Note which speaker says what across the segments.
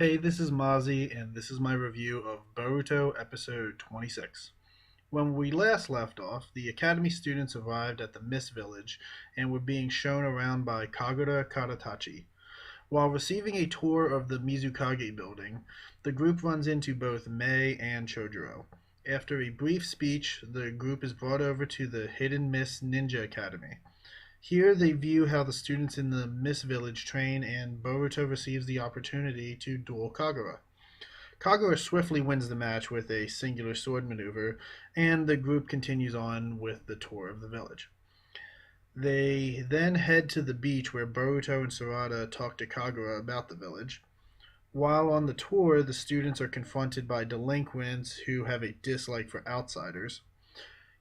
Speaker 1: Hey, this is Mozzie, and this is my review of Boruto episode 26. When we last left off, the Academy students arrived at the Mist Village and were being shown around by Kagura Karatachi. While receiving a tour of the Mizukage building, the group runs into both Mei and Chojuro. After a brief speech, the group is brought over to the Hidden Mist Ninja Academy. Here they view how the students in the Mist Village train, and Boruto receives the opportunity to duel Kagura. Kagura swiftly wins the match with a singular sword maneuver, and the group continues on with the tour of the village. They then head to the beach where Boruto and Sarada talk to Kagura about the village. While on the tour, the students are confronted by delinquents who have a dislike for outsiders.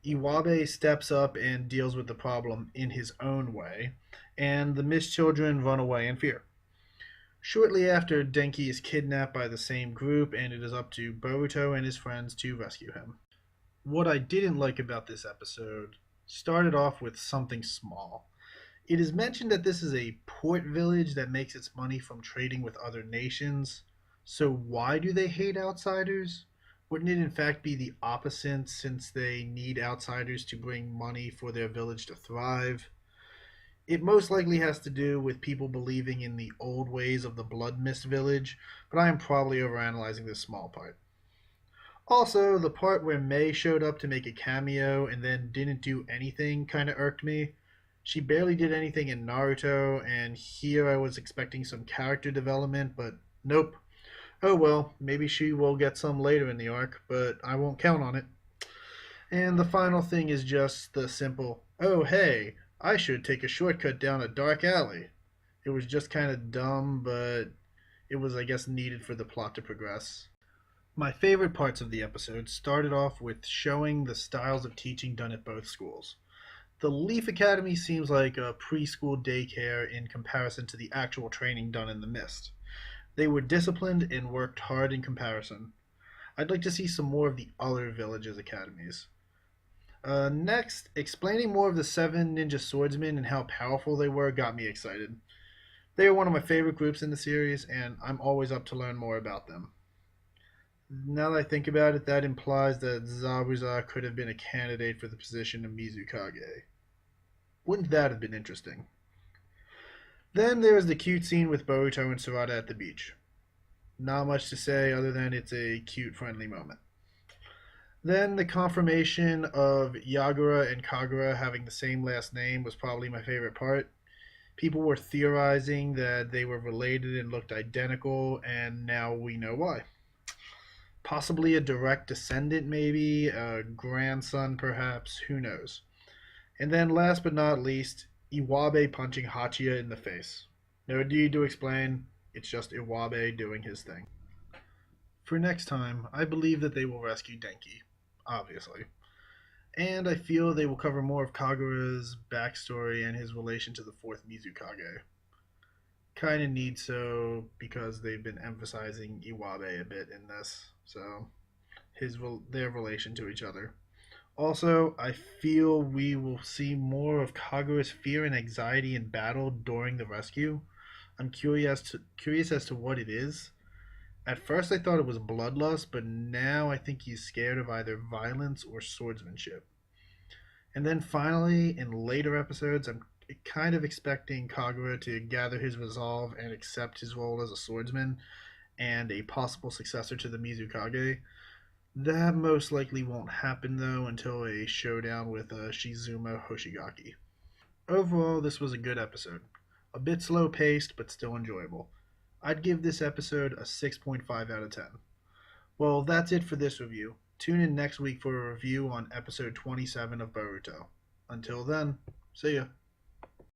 Speaker 1: Iwabe steps up and deals with the problem in his own way, and the Mist children run away in fear. Shortly after, Denki is kidnapped by the same group, and it is up to Boruto and his friends to rescue him. What I didn't like about this episode started off with something small. It is mentioned that this is a port village that makes its money from trading with other nations. So why do they hate outsiders? Wouldn't it in fact be the opposite, since they need outsiders to bring money for their village to thrive? It most likely has to do with people believing in the old ways of the Blood Mist village, but I am probably overanalyzing this small part. Also, the part where Mei showed up to make a cameo and then didn't do anything kind of irked me. She barely did anything in Naruto, and here I was expecting some character development, but nope. Oh well, maybe she will get some later in the arc, but I won't count on it. And the final thing is just the simple, oh hey, I should take a shortcut down a dark alley. It was just kind of dumb, but it was, I guess, needed for the plot to progress. My favorite parts of the episode started off with showing the styles of teaching done at both schools. The Leaf Academy seems like a preschool daycare in comparison to the actual training done in the Mist. They were disciplined and worked hard in comparison. I'd like to see some more of the other villages' academies. Next, explaining more of the seven ninja swordsmen and how powerful they were got me excited. They are one of my favorite groups in the series, and I'm always up to learn more about them. Now that I think about it, that implies that Zabuza could have been a candidate for the position of Mizukage. Wouldn't that have been interesting? Then there's the cute scene with Boruto and Sarada at the beach. Not much to say other than it's a cute, friendly moment. Then the confirmation of Yagura and Kagura having the same last name was probably my favorite part. People were theorizing that they were related and looked identical, and now we know why. Possibly a direct descendant, maybe, a grandson perhaps, who knows. And then last but not least, Iwabe punching Hachiya in the face. No need to explain, it's just Iwabe doing his thing. For next time, I believe that they will rescue Denki, obviously. And I feel they will cover more of Kagura's backstory and his relation to the fourth Mizukage. Kinda need so because they've been emphasizing Iwabe a bit in this, so their relation to each other. Also, I feel we will see more of Kagura's fear and anxiety in battle during the rescue. I'm curious as to what it is. At first, I thought it was bloodlust, but now I think he's scared of either violence or swordsmanship. And then finally, in later episodes, I'm kind of expecting Kagura to gather his resolve and accept his role as a swordsman and a possible successor to the Mizukage. That most likely won't happen though until a showdown with Shizuma Hoshigaki. Overall, this was a good episode. A bit slow paced, but still enjoyable. I'd give this episode a 6.5 out of 10. Well, that's it for this review. Tune in next week for a review on episode 27 of Boruto. Until then, see ya.